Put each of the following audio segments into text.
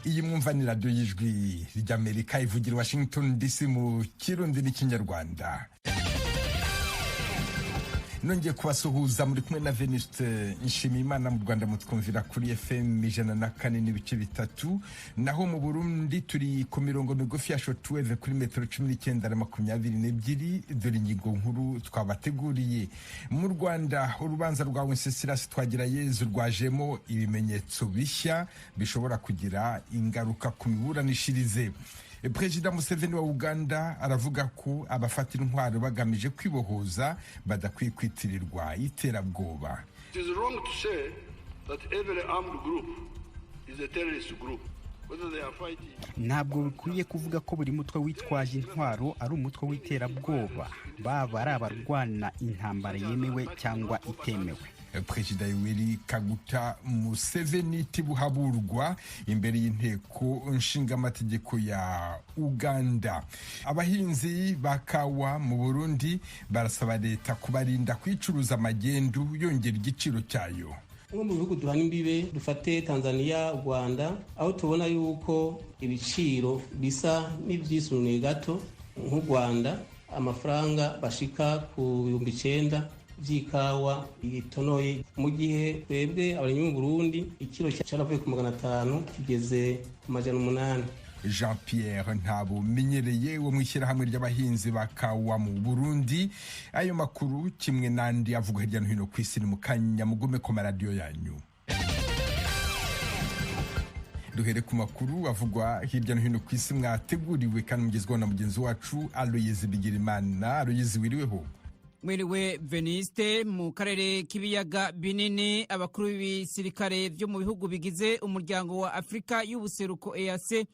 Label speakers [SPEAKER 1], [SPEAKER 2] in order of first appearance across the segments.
[SPEAKER 1] iyi mwumva ni radiyo y'ijwi ry'Amerika ivugira Washington DC mu Kirundi n'Ikinyarwanda. Nongeye kubasuhuza muri kumwe na Venuste Nshimiyimana. Mu Rwanda mutwumvira kuri FM 104.3, naho mu Burundi turi ku mirongo migufi ya shortwave kuri metero 19 na 22. Dore ingingo nkuru twabateguriye. Mu Rwanda urubanza rwa Wenceslas Twagirayezu rwajemo ibimenyetso bishya bishobora kugira ingaruka ku miburanishirize. Perezida Museveni wa Uganda aravuga ko abafatira intwaro bagamije kwibohoza badakwiye kwitirirwa iterabwoba.
[SPEAKER 2] It is wrong to say that every armed group is a terrorist group.
[SPEAKER 3] Ntabwo bikwiye kuvuga ko buri mutwe witwaje intwaro ari umutwe w'iterabwoba, baba ari abarwana intambara yemewe cyangwa itemewe.
[SPEAKER 1] Perezida Yoweri Kaguta Museveni tibuhaburwa imbere y'inteko nshingamategeko ya Uganda. Abahinzi bakawa mu Burundi barasaba leta kubarinda kwicuruza magendu yongera igiciro cyayo.
[SPEAKER 4] Mu bihugu duhana imbibe dufate Tanzania, Rwanda, aho tubona yuko ibiciro bisa n'ivyisunuye gato. Nk'u Rwanda amafaranga bashika ku 9,000 vy'ikawa itonoye, mu gihe twebwe abarimyi mu Burundi ikiro cyaravuye ku 500 kigeze ku 800.
[SPEAKER 1] Jean Pierre Ntabumenyereye wo mwishyirahamwe ry'abahinzi bakawa mu Burundi. Ayo makuru kimwe nandi avuga hirya no hino ku isi mu kanya mugume ku maradiyo yanyu. Duhere ku makuru avugwa hirya no hino ku isi mwateguriwe kandi mugezweho na mugenzi wacu Aloyizi Bigirimana. Aloyizi, wiriweho?
[SPEAKER 5] Mwiriwe Veniste. Mu karere k'ibiyaga binini abakuru b'ibisirikare byo mu bihugu bigize umuryango wa Afrika y'ubuseruko EAC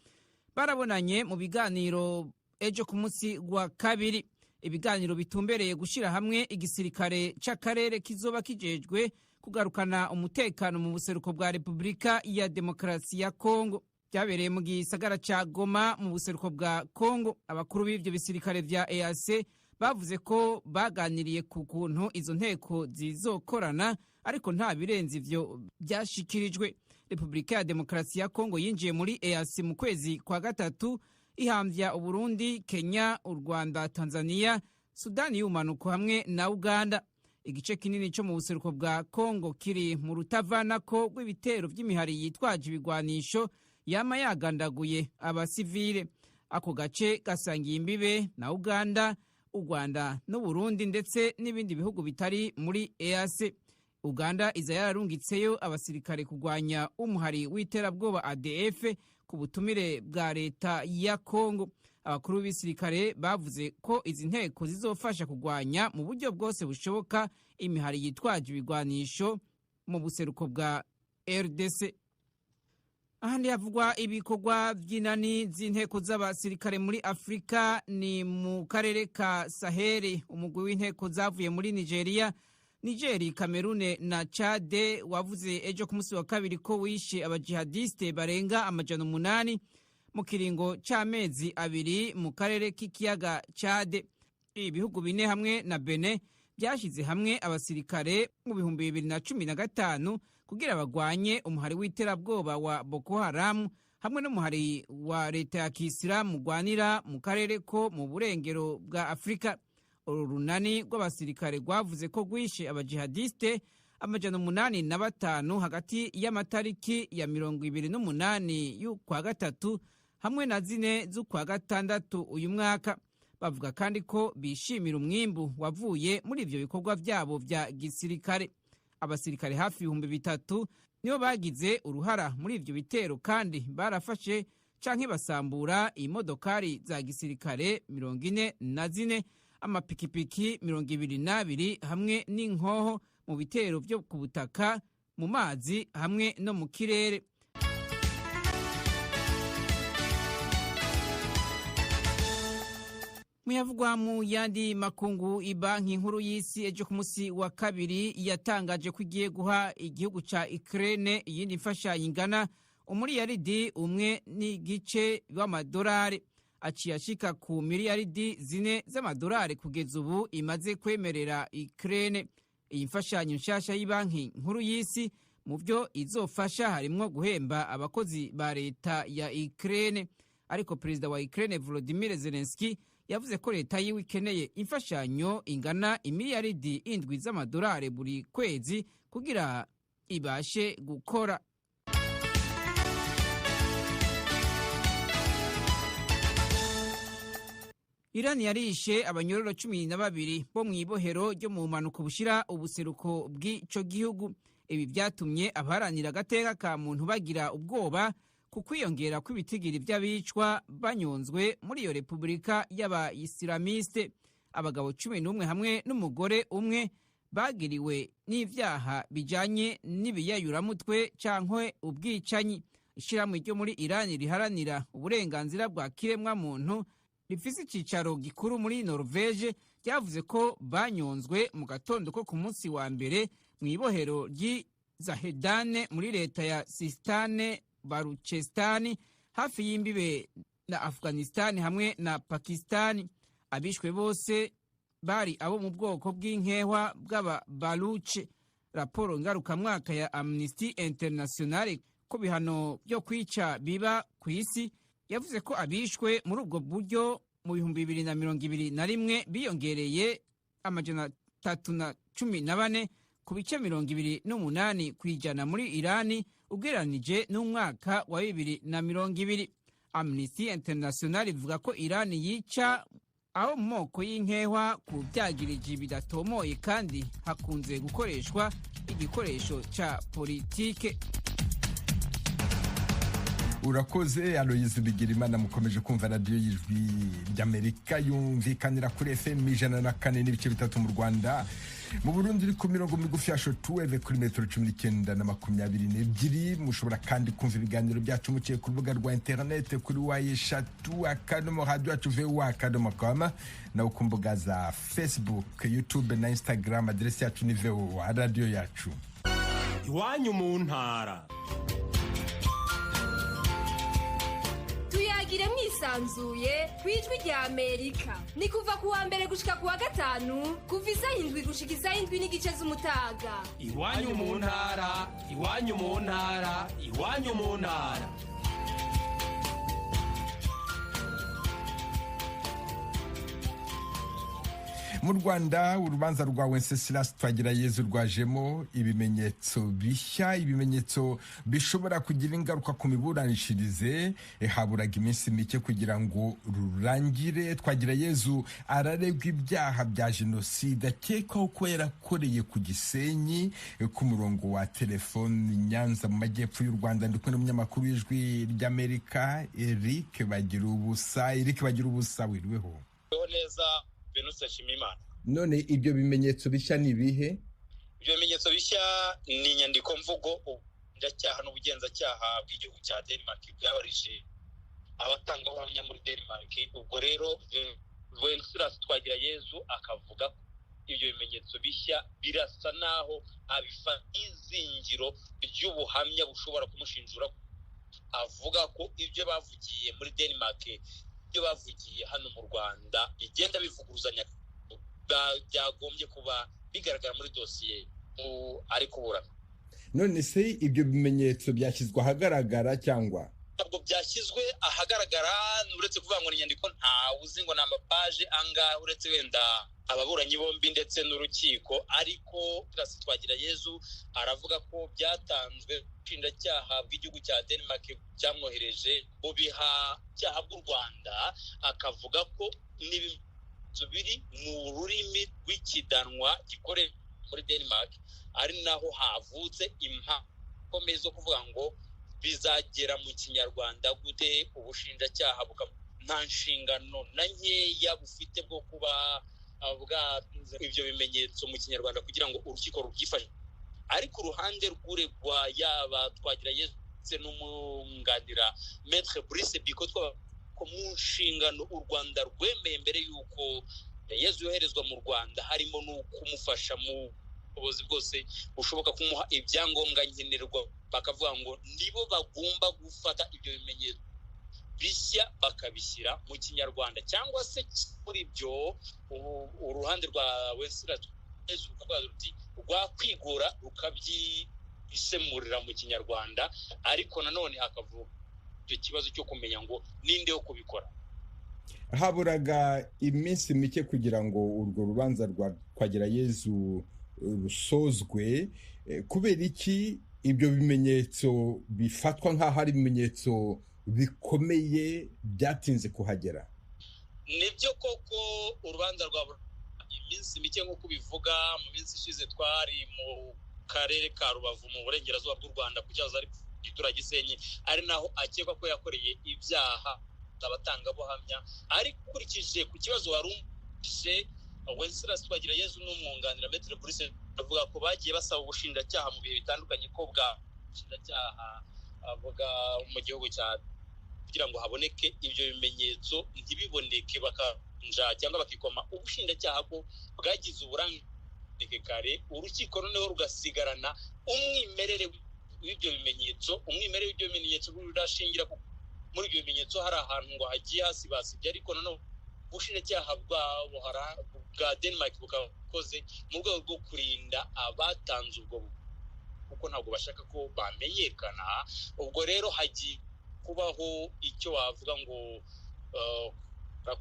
[SPEAKER 5] barabonanye mu biganiro ejo ku munsi wa kabiri. Ibiganiro bitumbereye gushira hamwe igisirikare c'akarere kizoba kijejwe kugarukana umutekano mu buseruko bwa Repubulika ya Demokarasi ya Congo. Byabereye mu gisagara ca Goma mu buseruko bwa Congo. Abakuru b'ivyo bisirikare vya EAC bavuze ko baganiriye ku kuntu izo nteko zizokorana, ariko nta birenze ivyo byashikirijwe. Repubulika ya Demokarasi ya Congo yinjiye muri EAC mu kwezi kwa gatatu ihamvya Uburundi, Kenya, u Rwanda, Tanzania, Sudani y'umanuko hamwe na Uganda. Igice kinini cyo mu buseruko bwa Congo kiri mu rutavanako rw'ibitero by'imihari yitwaje ibigwanisho yama yagandaguye abasivile. Ako gace gasangiye imbibe na Uganda, u Rwanda n'u Burundi ndetse n'ibindi bihugu bitari muri EAC. Uganda iza yararungitseyo abasirikare kugwanya umuhari w'iterabwoba ADF ku butumire bwa leta ya Congo. Abakuru b'isirikare bavuze ko izi nteko zizofasha kugwanya mu buryo bwose bushoboka imihari yitwaje ibigwanisho mu buseruko bwa RDC. Ahandi havugwa ibikorwa by'inani z'inteko z'abasirikare muri Afrika ni mu karere ka Saheli. Umugwi w'inteko zavuye muri Nigeria, Cameroon na Chad wavuze ejo ku munsi wa kabiri ko wishe abajihadiste barenga 800 mu kiringo c'amezi 2 mu karere k'ikiyaga Chad. Ibihugu bine hamwe na Benin byashize hamwe abasirikare mu 2015 kugira bagwanye umuhari w'iterabwoba wa Boko Haram hamwe n'umuhari wa leta ya Kisilamu gwanira mu karere ko mu burengero bwa Afrika. Uru runani rw'abasirikare rwavuze ko rwishe abajihadiste 805 hagati y'amatariki ya 28 y'ukwa gatatu hamwe na 4 z'ukwa gatandatu uyu mwaka. Bavuga kandi ko bishimira umwimbu wavuye muri ivyo bikorwa vyabo vya gisirikare. Abasirikare hafi 3,000 nibo bagize uruhara muri ivyo bitero kandi barafashe canke basambura imodokari za gisirikare 44, amapikipiki 22 hamwe n'inkoho mu bitero byo ku butaka, mu mazi hamwe no mu kirere. Muyavugwa mu yandi makungu, ibanki nkuru y'isi ejo ku munsi wa kabiri yatangaje ko igiye guha igihugu ca Ukraine iyindi mfashanyo ingana umuriyaridi 1.5 w'amadolari. Aciye ashika ku miliyaridi 4 z'amadolari kugeza ubu imaze kwemerera Ukraine. Iyi mfashanyo nshasha y'ibanki nkuru y'isi mu byo izofasha harimwo guhemba abakozi ba leta ya Ukraine. Ariko perezida wa Ukraine Volodymyr Zelensky yavuze ko leta yiwe ikeneye imfashanyo ingana imiliyaridi 7 z'amadolari buri kwezi kugira ibashe gukora. Iran yarishe abanyororo 12 bo mw'ibohero ryo mu mpanuka bushira ubuseruko bw'ico gihugu. Ibi byatumye abaharanira agateka ka muntu bagira ubwoba ku kwiyongera kw'ibitigiri by'abicwa banyonzwe muri iyo repubulika y'abayisilamiste. Abagabo 11 hamwe n'umugore umwe bagiriwe n'ivyaha bijanye n'ibiyayuramutwe cankwe ubwicanyi. Ishirahamwe ryo muri Iran riharanira uburenganzira bwa kiremwa muntu rifise icicaro gikuru muri Norvege ryavuze ko banyonzwe mu gatondo ko ku munsi wa mbere mw'ibohero ry'Zahedane muri leta ya Sistane Baluchestan hafi y'imbibe na Afghanistan hamwe na Pakistan. Abishwe bose bari abo mu bwoko bw'inkehwa bw'aba Baluch. Raporo ngarukamwaka ya Amnesty International ko bihano byo kwica biba ku isi yavuze ko abishwe muri ubwo buryo mu 2021 biyongereye 314 ku bice 28 kw'ijana muri Irani ugereranije n'umwaka wa 2020. Amnesty International ivuga ko Irani yica aho mu moko y'inkehwa ku byagiriji bidatomoye kandi hakunze gukoreshwa igikoresho ca politike.
[SPEAKER 1] Urakoze Aloyizi Bigirimana. Mukomeje kumva radio y'Ijwi ry'Amerika yumvikanira kuri FM 104.3 mu Rwanda. Mu Burundi iri ku mirongo migufi ya shortwave kuri metero 19 na 22. Mushobora kandi kumva ibiganiro byacu muciye ku rubuga rwa internet kuri www.radio.com na ku mbuga za Facebook, YouTube na Instagram. Adresi yacu ni VOA radio yacu.
[SPEAKER 6] Iwanyu mu ntara.
[SPEAKER 7] Tuyagire mwisanzuye kwijwi rya Amerika. Ni kuva kuwa mbere gushika kuwa gatanu kuva 7 gushika 7 n'igice z'umutaga.
[SPEAKER 6] Iwanyu mu ntara, iwanyu mu ntara, iwanyu mu ntara.
[SPEAKER 1] Mu Rwanda urubanza rwa Wenceslas Twagirayezu rwajemo ibimenyetso bishya, ibimenyetso bishobora kugira ingaruka ku miburanishirize. Haburaga iminsi mike kugira ngo rurangire. Twagirayezu araregwa ibyaha bya jenoside akekwaho ko yarakoreye ku Gisenyi. Ku murongo wa telefoni Nyanza mu majyepfo y'u Rwanda ndi kumwe n'umunyamakuru w'Ijwi ry'Amerika Eric Bagira ubusa. Eric Bagira ubusa, wiriweho?
[SPEAKER 8] Neza Venus Shimimana.
[SPEAKER 1] None ibyo bimenyetso bishya ni bihe?
[SPEAKER 8] Ibyo bimenyetso bishya ni inyandiko mvugo ubujyacyaha n'ubugenzacyaha bw'igihugu cya Denmark byabarije abatanga ubuhamya muri Denmark. Ubwo rero Wenceslas Twagirayezu akavuga ibyo bimenyetso bishya birasa naho abifata izingiro ry'ubuhamya bushobora kumushinjura. Avuga ko ibyo bavugiye muri Denmark ibyo bavugiye hano mu Rwanda bigenda bivuguruzanya, byagombye kuba bigaragara muri dosiye ari kuburana.
[SPEAKER 1] None se ibyo bimenyetso byashyizwe ahagaragara cyangwa?
[SPEAKER 8] Ntabwo byashyizwe ahagaragara, uretse kuvuga ngo inyandiko ntawe uzi ngo ni amapaje angahe, uretse wenda ababuranyi bombi ndetse n'urukiko. Ariko Twagirayezu aravuga ko byatanzwe ubushinjacyaha bw'igihugu cya Denmark cyamwohereje bubiha cyaha bw'u Rwanda. Akavuga ko n'ibimenyetso biri mu rurimi rw'ikidanwa gikorera muri Denmark, ari naho havutse impaka zo kuvuga ngo bizagera mu kinyarwanda gute ubushinjacyaha nta nshingano na nkeya bufite bwo kuba bwatunze ibyo bimenyetso mu kinyarwanda kugira ngo urukiko rubyifashe. Ariko uruhande rw'uregwa yaba Twagirayezu n'umwunganira Maître Brice Biko ko mu nshingano u Rwanda rwemeye mbere y'uko Yezu yoherezwa mu Rwanda harimo no kumufasha mu ubuyobozi bwose bushoboka, kumuha ibyangombwa nkenerwa. Bakavuga ngo nibo bagomba gufata ibyo bimenyetso bishya bakabishyira mu kinyarwanda, cyangwa se muri byo uruhande rwa Wenceslas rukavuga ruti rwakwigora isemurira mu kinyarwanda, ariko nanone hakavuga icyo kibazo cyo kumenya ngo ninde wo kubikora.
[SPEAKER 1] Haburaga iminsi mike kugira ngo urwo rubanza rwa Twagirayezu rusozwe, kubera iki ibyo bimenyetso bifatwa nk'aho ari ibimenyetso bikomeye byatinze kuhagera?
[SPEAKER 8] Nibyo koko urubanza rwa iminsi mike nk'uko bivuga. Mu minsi ishize twari mu karere ka Rubavu mu burengerazuba bw'u Rwanda ku cyahoze ari Gitura Gisenyi, ari naho akekwa ko yakoreye ibyaha abatangabuhamya. Ariko ukurikije ku kibazo warumvise, Wenceslas Twagirayezu n'umwunganira Maître Bruce bavuga ko bagiye basaba ubushinjacyaha mu bihe bitandukanye ko bwa ubushinjacyaha avuga mu gihugu cya kugira ngo haboneke ibyo bimenyetso ntibiboneke, bakanja cyangwa bakikoma ubushinjacyaha ko bwagize uburangare kare, urukiko noneho rugasigarana umwimerere w'ibyo bimenyetso. Umwimerere w'ibyo bimenyetso burashingira muri ibyo bimenyetso hari ahantu ngo hagiye hasibasibye, ariko noneho ubushinjacyaha bwa Denmark bukakoze mu rwego rwo kurinda abatanze ubwo, kuko ntabwo bashaka ko bamenyekana. Ubwo rero hagiye kubaho icyo wavuga ngo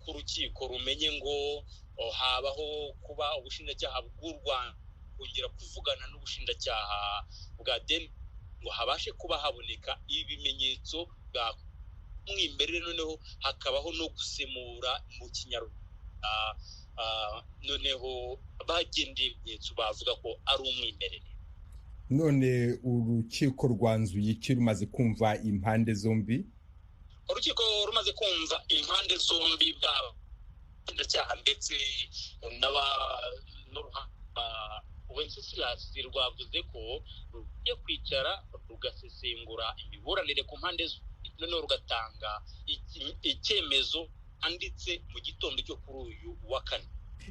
[SPEAKER 8] urukiko rumenye ngo habaho kuba ubushinjacyaha bw'u Rwanda kongera kuvugana n'ubushinjacyaha bwa Denmark ngo habashe kuba haboneka ibimenyetso bwa umwimerere, noneho hakabaho no gusemura mu kinyarwanda, noneho bagendeye ibimenyetso bavuga ko ari umwimerere.
[SPEAKER 1] None urukiko rwanzuye iki rumaze kumva impande zombi?
[SPEAKER 8] Urukiko rumaze kumva impande zombi bw'abashinjacyaha ndetse Wenceslas rwavuze ko rugiye kwicara rugasesengura imiburanire ku mpande zombi, noneho rugatanga icyemezo anditse mu gitondo cyo kuri uyu wa kane.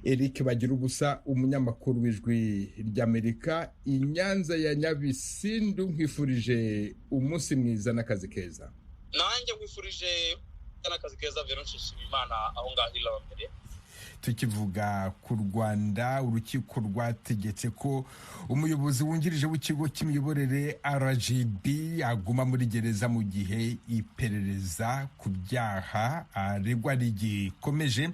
[SPEAKER 1] Eric Bagirubusa, umunyamakuru w'Ijwi ry'Amerika i Nyanza ya Nyabisindu, nkwifurije umunsi mwiza n'akazi keza.
[SPEAKER 8] Nanjye nkwifurije n'akazi keza. Imana aho ngaho irambere.
[SPEAKER 1] Tukivuga ku Rwanda, urukiko rwategetse ko umuyobozi wungirije w'ikigo cy'imiyoborere RGB aguma muri gereza mu gihe iperereza ku byaha aregwa rigikomeje.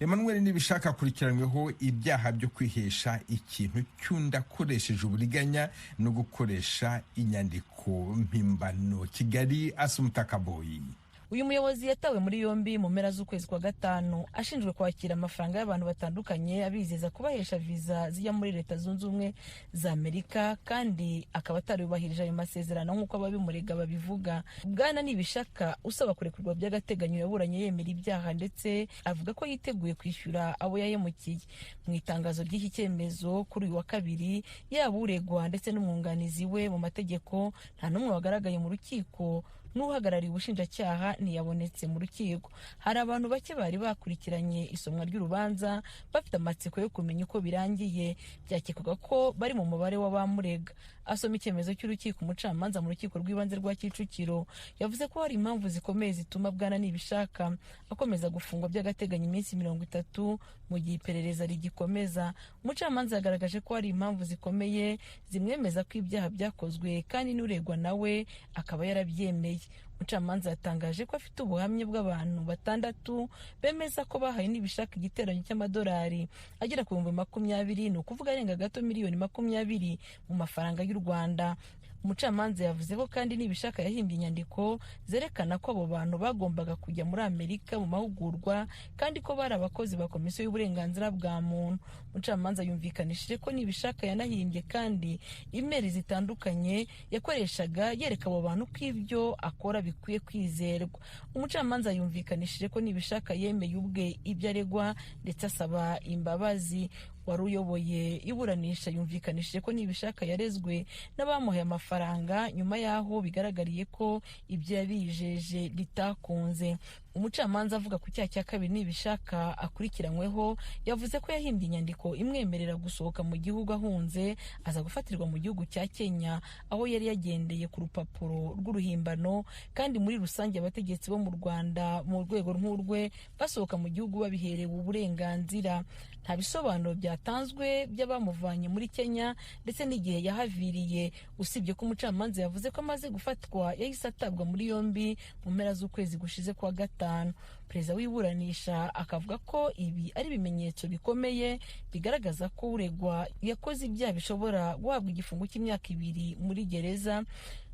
[SPEAKER 1] Emmanuel Nibishaka akurikiranyweho ibyaha byo kwihesha ikintu cy'undi akoresheje uburiganya no gukoresha inyandiko mpimbano. Kigali, Asumta Kaboyi.
[SPEAKER 9] Uyu muyobozi yatawe muri yombi mu mpera z'ukwezi kwa gatanu ashinjwe kwakira amafaranga y'abantu batandukanye abizeza kubahesha viza zijya muri Leta Zunze Ubumwe za Amerika, kandi akaba atarubahirije ayo masezerano nk'uko ababimurega babivuga. Bwana Nibishaka usaba kurekurwa by'agateganyo yaburanye yemera ibyaha ndetse avuga ko yiteguye kwishyura abo yahemukiye. Mu itangazo ry'iki cyemezo kuri uyu wa kabiri, yaba uregwa ndetse n'umwunganizi we mu mategeko nta n'umwe wagaragaye mu rukiko, n'uhagarariye ubushinjacyaha ntiyabonetse mu rukiko. Hari abantu bake bari bakurikiranye isomwa ry'urubanza bafite amatsiko yo kumenya uko birangiye, byakekwaga ko bari mu mubare w'abamurega. Asoma icyemezo cy'urukiko, umucamanza mu rukiko rw'ibanze rwa Kicukiro yavuze ko hari impamvu zikomeye zituma Bwana Nibishaka akomeza gufungwa by'agateganyo iminsi 30 mu gihe iperereza rigikomeza. Umucamanza yagaragaje ko hari impamvu zikomeye zimwemeza ko ibyaha byakozwe kandi n'uregwa nawe akaba yarabyemeye. Umucamanza yatangaje ko afite ubuhamya bw'abantu 6 bemeza ko bahaye Nibishaka igiteranyo cy'amadolari agera ku 20,000, ni ukuvuga arenga gato miliyoni 20 mu mafaranga y'u Rwanda. Umucamanza yavuze ko kandi Nibishaka yahimbye inyandiko zerekana ko abo bantu bagombaga kujya muri Amerika mu mahugurwa kandi ko bari abakozi ba Komisiyo y'Uburenganzira bwa Muntu. Umucamanza yumvikanishije ko Nibishaka yanahimbye kandi imeri zitandukanye yakoreshaga yereka abo bantu ko ibyo akora bikwiye kwizerwa. Umucamanza yumvikanishije ko Nibishaka yemeye ubwe ibyo aregwa ndetse asaba imbabazi. Wari uyoboye iburanisha yumvikanishije ko Nibishaka yarezwe n'abamuhaye amafaranga nyuma yaho bigaragariye ko ibyo yabijeje bitakunze. umucamanza avuga ku cyaha cya kabiri nibishaka akurikiranyweho yavuze ko yahimbye inyandiko imwemerera gusohoka mu gihugu ahunze aza gufatirwa mu gihugu cya Kenya aho yari yagendeye ku rupapuro rw'uruhimbano kandi muri rusange abategetsi bo mu Rwanda mu rwego nk'urwe basohoka mu gihugu babiherewe uburenganzira. Nta bisobanuro byatanzwe by'abamuvanye muri Kenya ndetse n'igihe yahaviriye, usibye ko umucamanza yavuze ko amaze gufatwa yahise atabwa muri yombi mu mpera z'ukwezi gushize kwa gatanu. Perezida w'iburanisha akavuga ko ibi ari ibimenyetso bikomeye bigaragaza ko uregwa yakoze ibyaha bishobora guhabwa igifungo cy'imyaka 2 muri gereza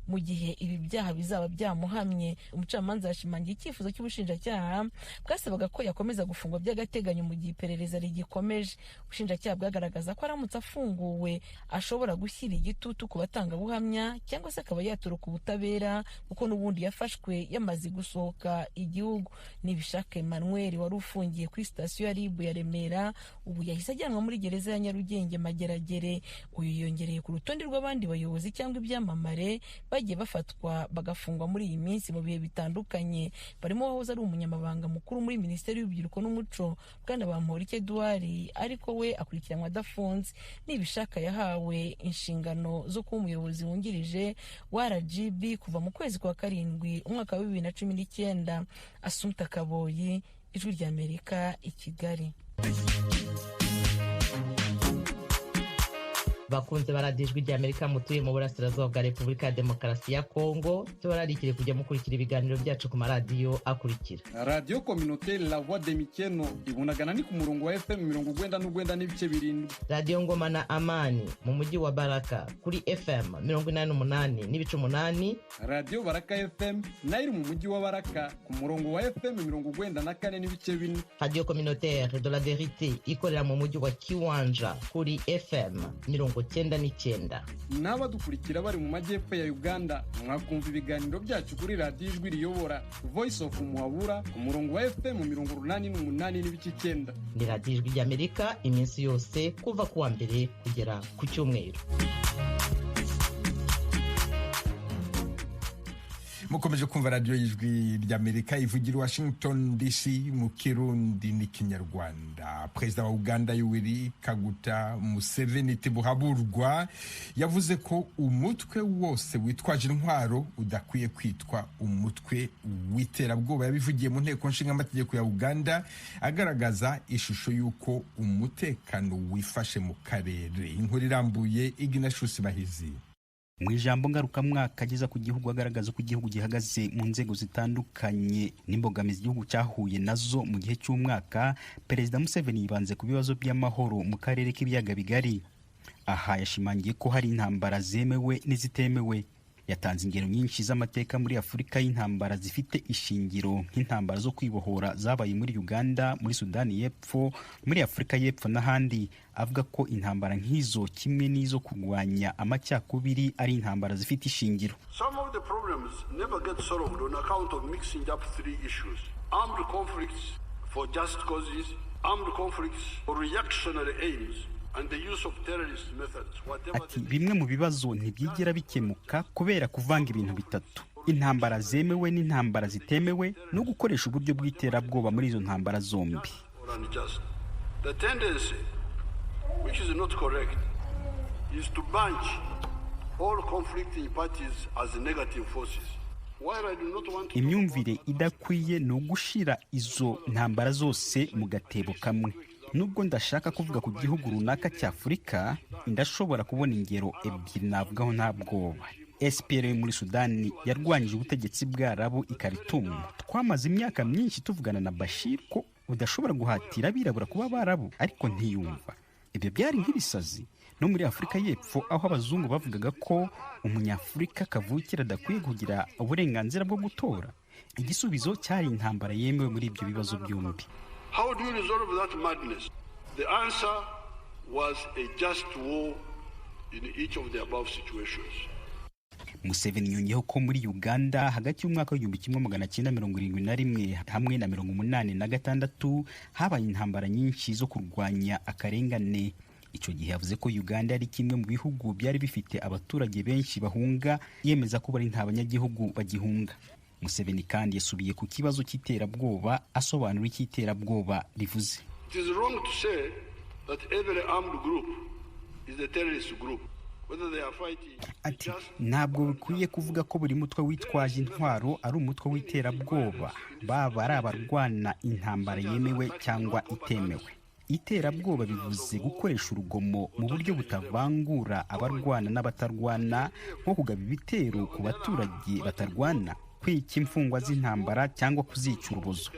[SPEAKER 9] mu gihe ibi byaha bizaba byamuhamye. Umucamanza yashimangiye icyifuzo cy'ubushinjacyaha bwasabaga ko yakomeza gufungwa by'agateganyo mu gihe iperereza rigikomeje. Ubushinjacyaha bwagaragaza ko aramutse afunguwe ashobora gushyira igitutu ku batangabuhamya cyangwa se akaba yaturuka ubutabera kuko n'ubundi yafashwe yamaze gusohoka igihugu. Nibishaka Emmanuel wari ufungiye kuri sitasiyo ya RIB ya Remera ubu yahise ajyanwa muri gereza ya Nyarugenge Mageragere. Uyu yongereye ku rutonde rw'abandi bayobozi cyangwa ibyamamare bagiye bafatwa bagafungwa muri iyi minsi mu bihe bitandukanye. Barimo wahoze ari umunyamabanga mukuru muri Minisiteri y'Urubyiruko n'Umuco Bwana Bamporiki Edouard, ariko we akurikiranwa adafunze. Nibishaka yahawe inshingano zo kuba umuyobozi wungirije wa RGB kuva mu kwezi kwa karindwi umwaka wa 2019. Assumpta Kaboyi, Ijwi ry'Amerika, i Kigali.
[SPEAKER 10] bakunze baradijwe ry'Amerika mutuye mu burasirazuba bwa Repubulika ya Demokarasi ya Kongo tubararikire kujya mukurikira ibiganiro byacu ku maradiyo akurikira:
[SPEAKER 11] Radio Communautaire La Voix de Mikeno ibunagana ni ku murongo wa FM 99 n'ibice 7,
[SPEAKER 10] Radio Ngoma na Amani mu mujyi wa Baraka kuri FM 88 n'ibice 8,
[SPEAKER 11] Radio Baraka FM nayo mu mujyi wa Baraka ku murongo wa FM 94 n'ibice 4,
[SPEAKER 10] Radio Communautaire de la Vérité ikorera mu mujyi wa Kiwanja kuri FM 99.
[SPEAKER 11] N'abadukurikira bari mu majyepfo ya Uganda mwakumva ibiganiro byacu kuri Radio Ijwi Riyobora Voice of Muhabura ku murongo wa FM 88 n'ibice 9.
[SPEAKER 10] Ni Radio Ijwi ry'Amerika iminsi yose kuva kuwa mbere kugera ku cyumweru.
[SPEAKER 1] mukomeje kumva radio y'Ijwi ry'Amerika ivugira Washington DC mu Kirundi n'ikinyarwanda. Perezida wa Uganda Yoweri Kaguta Museveni Tibuhaburwa yavuze ko umutwe wose witwaje intwaro udakwiye kwitwa umutwe w'iterabwoba. Yabivugiye mu nteko nshinga amategeko ya Uganda agaragaza ishusho y'uko umutekano wifashe mu karere. Inkuru irambuye Ignatius Bahizi.
[SPEAKER 3] Mu ijambo ngarukamwaka ageza ku gihugu agaragaza ko igihugu gihagaze mu nzego zitandukanye n'imbogamizi igihugu cyahuye nazo mu gihe cy'umwaka, Perezida Museveni yibanze ku bibazo by'amahoro mu karere k'ibiyaga bigari. Aha yashimangiye ko hari intambara zemewe n'izitemewe. Yatanze ingero nyinshi z'amateka muri Afurika y'intambara zifite ishingiro nk'intambara zo kwibohora zabaye muri Uganda, muri Sudani y'Epfo, muri Afurika y'Epfo n'ahandi. Avuga ko intambara nk'izo kimwe n'izo kurwanya amacyakubiri ari intambara zifite ishingiro.
[SPEAKER 2] Some of the problems never get solved on account of mixing up three issues: armed conflicts for just causes, armed conflicts for reactionary aims, and the use of terrorist methods.
[SPEAKER 3] Ati bimwe mu bibazo ntibyigira bikemuka kubera kuvanga ibintu bitatu: intambara zemewe n'intambara zitemewe, no gukoresha uburyo bw'iterabwoba muri izo ntambara zombi.
[SPEAKER 2] The tendency, which is not correct, is to bunch all conflicting parties as negative forces.
[SPEAKER 3] Imyumvire idakwiye no gushira izo ntambara zose mu gatebo kamwe. Nubwo ndashaka kuvuga ku gihugu runaka cya Afurika, ndashobora kubona ingero ebyiri navugaho nta bwoba. SPLA muri Sudani yarwanyije ubutegetsi bw'Arabu i Khartoum. Twamaze imyaka myinshi tuvugana na Bashir ko udashobora guhatira abirabura kuba Abarabu, ariko ntiyumva. Ibyo byari nk'ibisazi. No muri Afurika y'Epfo aho abazungu bavugaga ko umunyafurika kavukira adakwiye kugira uburenganzira bwo gutora, igisubizo cyari intambara yemewe muri ibyo bibazo byombi.
[SPEAKER 2] How do you resolve that madness? The answer was a just war in each of the above situations.
[SPEAKER 3] Museveni yongeyeho ko muri Uganda hagati y'umwaka w'1971 hamwe na 1986 habaye intambara nyinshi zo kurwanya akarengane. Icyo gihe yavuze ko Uganda ari kimwe mu bihugu byari bifite abaturage benshi bahunga, yemeza ko bari nta banyagihugu bagihunga. Museveni kandi yasubiye ku kibazo cy'iterabwoba asobanura icyo iterabwoba rivuze.
[SPEAKER 2] It is wrong to say that every armed group is a terrorist group.
[SPEAKER 3] Ati ntabwo bikwiye kuvuga ko buri mutwe witwaje intwaro ari umutwe w'iterabwoba, baba ari abarwana intambara yemewe cyangwa itemewe. Iterabwoba bivuze gukoresha urugomo mu buryo butavangura abarwana n'abatarwana, nko kugaba ibitero ku baturage batarwana, kwica imfungwa z'intambara cyangwa kuzica urubozo.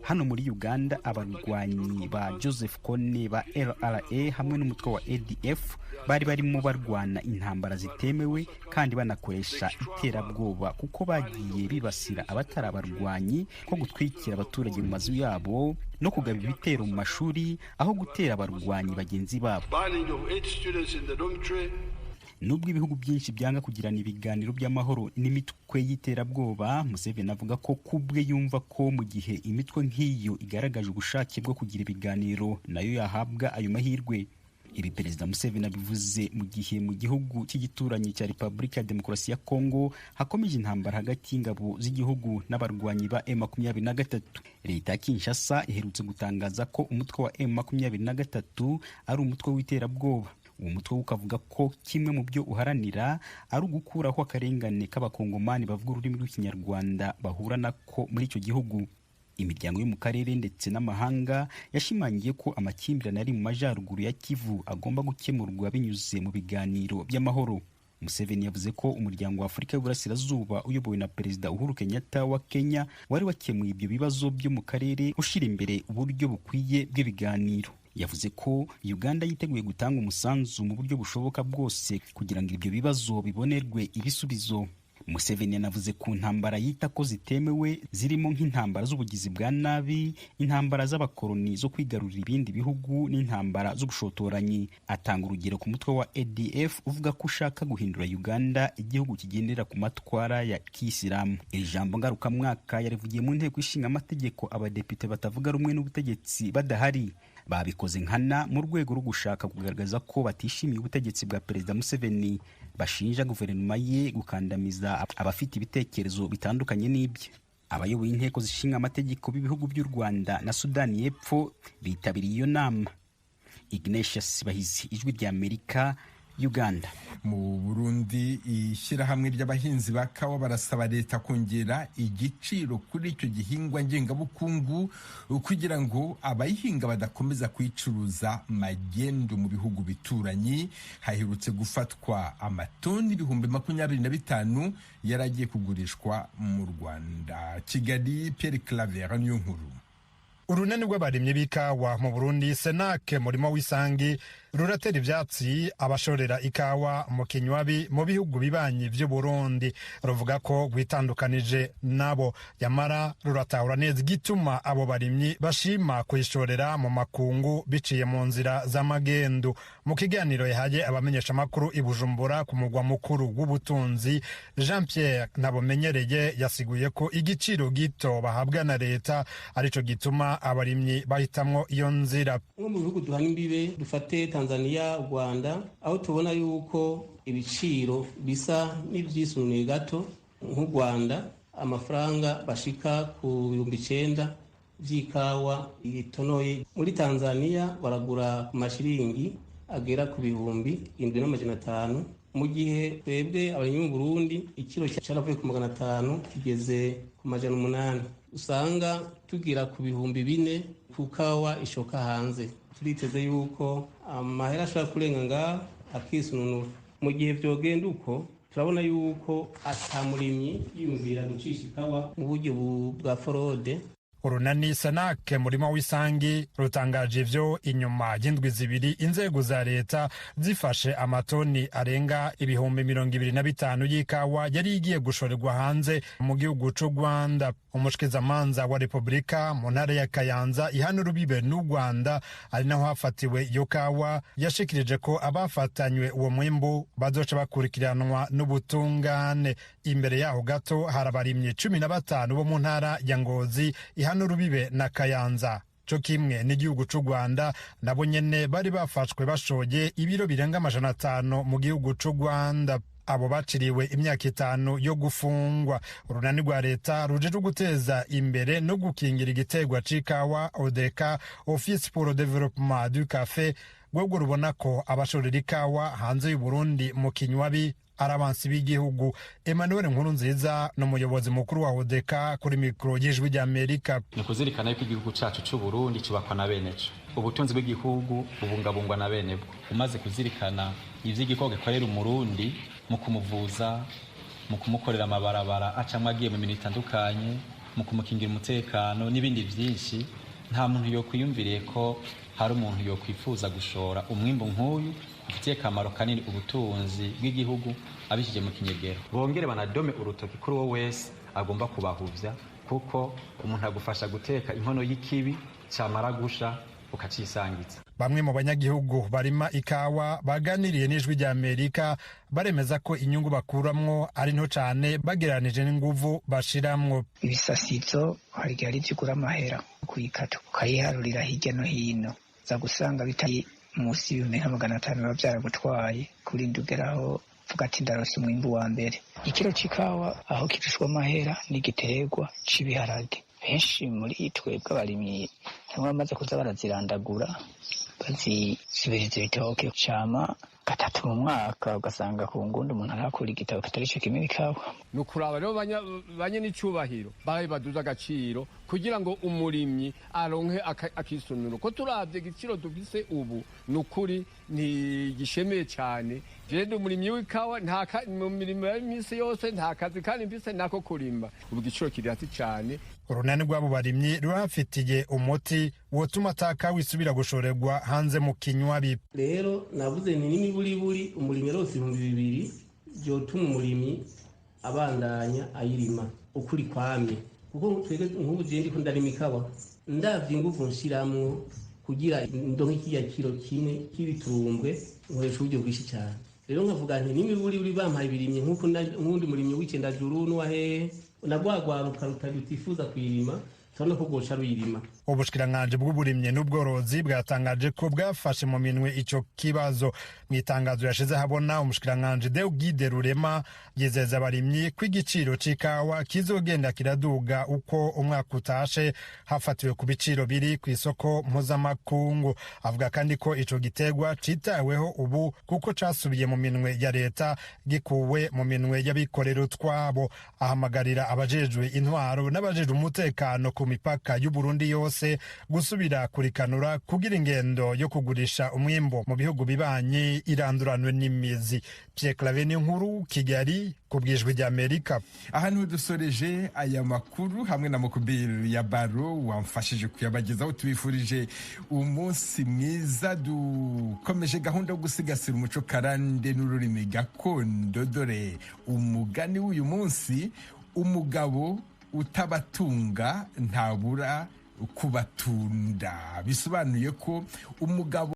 [SPEAKER 3] Hano muri Uganda abarwanyi ba Joseph Kone ba LRA hamwe n'umutwe wa ADF bari barimo barwana intambara zitemewe kandi banakoresha iterabwoba kuko bagiye bibasira abatari abarwanyi, ko gutwikira abaturage mu mazu yabo no kugaba ibitero mu mashuri aho gutera abarwanyi bagenzi babo. Nubwo ibihugu byinshi byanga kugirana ibiganiro by'amahoro n'imitwe y'iterabwoba, Museveni avuga ko kubwe yumva ko mu gihe imitwe nk'iyo igaragaje ubushake bwo kugira ibiganiro nayo yahabwa ayo mahirwe. Ibi Perezida Museveni abivuze mu gihe mu gihugu cy'igituranyi cya Repubulika ya Demokarasi ya Congo hakomeje intambara hagati y'ingabo z'igihugu n'abarwanyi ba M23. Leta ya Kinshasa iherutse gutangaza ko umutwe wa M23 ari umutwe w'iterabwoba. Uwo mutwe ukavuga ko kimwe mu byo uharanira ari ugukuraho akarengane k'abakongomani bavuga ururimi rw'ikinyarwanda bahura nako muri icyo gihugu. Imiryango yo mu karere ndetse n'amahanga yashimangiye ko amakimbirane ari mu majyaruguru ya Kivu agomba gukemurwa binyuze mu biganiro by'amahoro. Museveni yavuze ko umuryango wa Afurika y'Uburasirazuba uyobowe na Perezida Uhuru Kenyatta wa Kenya wari wakemuye ibyo bibazo byo mu karere ushyira imbere uburyo bukwiye bw'ibiganiro. Yavuze ko Uganda yiteguye gutanga umusanzu mu buryo bushoboka bwose kugira ngo ibyo bibazo bibonerwe ibisubizo. Museveni yanavuze ku ntambara yita ko zitemewe zirimo nk'intambara z'ubugizi bwa nabi, intambara z'abakoloni zo kwigarurira ibindi bihugu n'intambara z'ubushotoranyi. Atanga urugero ku mutwe wa ADF uvuga ko ushaka guhindura Uganda igihugu kigendera ku matwara ya Kisilamu. Iri jambo ngarukamwaka yarivugiye mu nteko ishinga amategeko abadepite batavuga rumwe n'ubutegetsi badahari. Babikoze nkana mu rwego rwo gushaka kugaragaza ko batishimiye ubutegetsi bwa Perezida Museveni, bashinja guverinoma ye gukandamiza abafite ibitekerezo bitandukanye n'ibye. Abayoboye inteko zishinga amategeko b'ibihugu by'u Rwanda na Sudani y'Epfo bitabiriye iyo nama. Ignatius Bahizi, Ijwi ry'Amerika, Uganda.
[SPEAKER 1] Mu Burundi ishyirahamwe ry'abahinzi ba kawa barasaba leta kongera igiciro kuri icyo gihingwa ngengabukungu kugira ngo abayihinga badakomeza kuyicuruza magendu mu bihugu bituranyi. Haherutse gufatwa amatoni 25,000 yaragiye kugurishwa mu Rwanda. Kigali, Pierre Claver niyo nkuru.
[SPEAKER 12] Urunani rw'abarimyi b'ikawa mu Burundi Senake murimo w'isangi ruratera ivyatsi abashorera ikawa mu kinywabi mu bihugu bibanyi vy'u Burundi, ruvuga ko rwitandukanije nabo, yamara ruratahura neza igituma abo barimyi bashima kuyishorera mu makungu biciye mu nzira z'amagendu. Mu kiganiro yahaye abamenyesha makuru i Bujumbura ku mugwa mukuru w'ubutunzi, Jean Pierre Nabomenyereye yasiguye ko igiciro gito bahabwa na leta arico gituma abarimyi bahitamwo iyo nzira.
[SPEAKER 4] Nko mu bihugu duhana imbibe dufate Tanzania, Rwanda, aho tubona yuko ibiciro bisa n'ivyisunuye gato. Nk'u Rwanda amafaranga bashika ku 9,000 vy'ikawa itonoye. Muri Tanzania baragura ku mashiringi agera ku 7,500, mu gihe twebwe abarimyi mu Burundi ikiro cyaravuye ku 500 kigeze ku 800. Usanga tugira ku 4,000 ku kawa ishoka hanze. Turiteze yuko amahera ashobora kurenga ngaho akisununura. Mu gihe vyogenda uko turabona yuko atamurimyi yumvira gucisha ikawa mu buryo bwa forode.
[SPEAKER 12] Urunani Senake murimo w'isangi rutangaje ivyo inyuma y'indwi zibiri inzego za leta zifashe amatoni arenga 25,000 y'ikawa yari igiye gushorerwa hanze mu gihugu c'u Rwanda. Umushikizamanza wa Repubulika mu ntara ya Kayanza ihana urubibe n'u Rwanda ari naho hafatiwe iyo kawa, yashikirije ko abafatanywe uwo mwimbu bazoca bakurikiranwa n'ubutungane. Imbere yaho gato hari abarimyi 15 bo mu ntara ya Ngozi ihana urubibe na Kayanza co kimwe n'igihugu c'u Rwanda nabo nyene bari bafashwe bashoye ibiro birenga 500 mu gihugu c'u Rwanda. abo baciriwe imyaka 5 yo gufungwa. Urunani rwa leta rujeje guteza imbere no gukingira igiterwa c'ikawa ODECA, Office pour le développement du café, rwego rubona ko abashorera ikawa hanze y'u Burundi mu kinywabi arabansi b'igihugu. Emmanuel Nkurunziza n'umuyobozi mukuru wa ODECA kuri mikro y'Ijwi ry'Amerika.
[SPEAKER 13] Ni kuzirikana yuko igihugu cacu c'u Burundi cubakwa na beneco, ubutunzi bw'igihugu bubungabungwa na benebwo. Umaze kuzirikana ivy'igikorwa gikorera umurundi mu kumuvuza, mu kumukorera amabarabara acamwe agiye mu minota itandukanye, mu kumukingira umutekano n'ibindi vyinshi, nta muntu yokwiyumviriye ko hari umuntu yokwifuza gushora umwimbu nk'uyu ufitiye akamaro kanini ubutunzi bw'igihugu abishije mu kinyegero. Bongere banadome urutoki kuri wo wese agomba kubahuvya, kuko umuntu agufasha guteka inkono y'ikibi camara gusha ukacisangiza.
[SPEAKER 12] Bamwe mu banyagihugu barima ikawa baganiriye n'Ijwi ry'Amerika baremeza ko inyungu bakuramwo ari nto cane bageranije n'inguvu bashiramwo.
[SPEAKER 14] Ibisasizo hari gihe ari vy'ugura amahera kuyikata ukayiharurira hirya no hino, za gusanga bitari musi y'ibihumbi nka 500 biba vyaragutwaye kurinda ugeraho vuga ati ndarose umwimbu wa mbere. Ikiro c'ikawa aho kirushwa amahera n'igiterwa c'ibiharage. Benshi muri twebwe abarimyi bamaze kuza barazirandagura bazisubiriza ibitoke cama 3 mu mwaka, ugasanga ku ngundi umuntu arakura igitabo kitari cyo kimwe ikawa.
[SPEAKER 11] Nukuraba rero banye n'icubahiro bari baduza agaciro kugira ngo umurimyi aronke akisunuro ko turavye igiciro dufise ubu nukuri ntigishemeye cyane. Je umurimyi w'ikawa nta mu mirimo y'imisi yose nta kazi kandi mfise nako kurimba, ubu igiciro kiri hasi cyane.
[SPEAKER 12] Urunani rw'abo barimyi rurafitiye umuti wotuma ataka wisubira gushorerwa hanze mu kinywabi.
[SPEAKER 4] Rero navuze ni n'imiburiburi umurimyi rose 200 byotuma umurimyi abandanya ayirima ukuri kwamye, kuko twege nk'ubu je ndi kundarima ikawa ndavye inguvu nshiramwo kugira ndonke kiya kiro kimwe kibiturumbwe nkoresha uburyo bwishi cyane. Rero nkavuga nti n'imiburiburi bampaye ibirimye nk'uko nk'undi murimyi w'icenda juru n'uwahe nagwagwaruka rutagitifuza kwirima tone ko goca ruyirima.
[SPEAKER 12] Ubushikiranganje bw'uburimye n'ubworozi bwatangaje ko bwafashe mu minwe ico kibazo. Mwitangazo yashize habona umushikiranganje Deugide Rurema yizeza abarimyi ko igiciro c'ikawa kizogenda kiraduga uko umwaka utashe hafatiwe ku biciro biri ku isoko mpuzamakungu. Avuga kandi ko ico giterwa citaweho ubu kuko casubiye mu minwe ya leta gikuwe mu minwe y'abikorera utwabo. Ahamagarira abajejwe intwaro n'abajejwe umutekano ku mipaka y'u Burundi yose gusubira kurikanura kugira ingendo yo kugurisha umwimbo mu bihugu bibanye iranduranwe n'imizi. Pierre Claver Nkuru, Kigali, ku bw'Ijwi ry'Amerika.
[SPEAKER 1] Ahantu dusoreje aya makuru hamwe na Mukubiri ya Baro wamfashije kuyabagezaho. Tubifurije umunsi mwiza, dukomeje gahunda yo gusigasira umuco karande n'ururimi gakondo. Dore umugani w'uyu munsi: umugabo utabatunga ntabura kubatunda. Bisobanuye ko umugabo